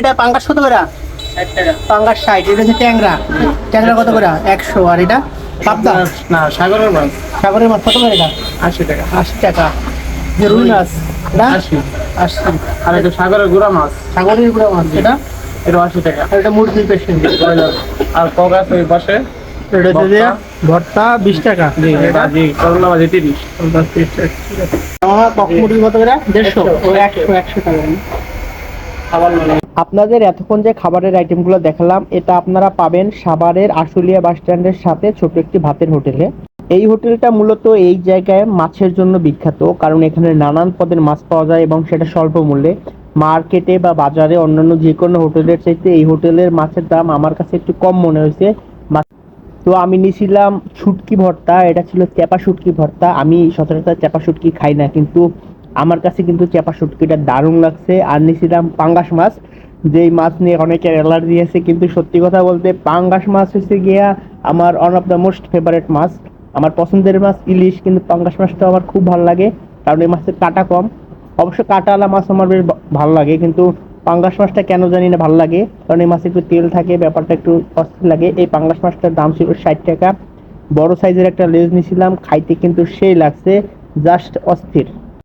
এটা পাঙ্গাস কত করে? 60 টাকা। পাঙ্গাস 60। এটা হচ্ছে ট্যাংরা। ট্যাংরা কত করে? 100। আর এটা পাবদা? না, সাগরের মাছ সাগরের মাছ কত করে এটা? 80 টাকা। 80 টাকা। যে রুই মাছ এটা 80। 80। আর এটা সাগরের গুড়া মাছ, সাগরের গুঁড়া মাছ এটা? এটা 80 টাকা। আর এটা মুরগির পেশেন্ট। আর কক আছে ওই পাশে। এটা হচ্ছে যে ভর্তা 20 টাকা। জি, এটা জি, করলা ভাজি 30। আমার কক মুরগি কত করে? 150 ও 100 টাকা। আপনাদের এতক্ষণ যে খাবারের আইটেমগুলো দেখালাম এটা আপনারা পাবেন সাভারের আশুলিয়া বাস স্ট্যান্ডের সাথে ছোট একটি ভাতের হোটেলে। এই হোটেলটা মূলত এই জায়গায় মাছের জন্য বিখ্যাত, কারণ এখানে নানান পদের মাছ পাওয়া যায় এবং সেটা স্বল্প মূল্যে। মার্কেটে বা বাজারে অন্যান্য যে কোনো হোটেলের চাইতে এই হোটেলের মাছের দাম আমার কাছে একটু কম মনে হয়েছে। তো আমি নিয়েছিলাম শুটকি ভর্তা, এটা ছিল চেপা শুটকি ভর্তা। আমি সচরাচর চেপা শুটকি খাই না, কিন্তু আমার কাছে কিন্তু চেপা শুটকিটা দারুণ লাগছে। আর নিয়েছিলাম পাঙ্গাস মাছ, যেই মাছ নিয়ে অনেকের অ্যালার্জি আছে, কিন্তু সত্যি কথা বলতে পাঙ্গাস মাছ হচ্ছে গিয়া আমার one of the most favourite মাছ। আমার পছন্দের মাছ ইলিশ, কিন্তু পাঙ্গাস মাছটা আমার খুব ভালো লাগে, কারণ এই মাছের কাঁটা কম। অবশ্য কাঁটাওয়ালা মাছ আমার বেশ ভালো লাগে, কিন্তু পাঙ্গাস মাছটা কেন জানি না ভালো লাগে, কারণ এই মাছে একটু তেল থাকে, ব্যাপারটা একটু অস্থির লাগে। এই পাঙ্গাস মাছটার দাম ছিল 60 টাকা। বড় সাইজের একটা লেজ নিয়েছিলাম, খাইতে কিন্তু সেই লাগছে, জাস্ট অস্থির।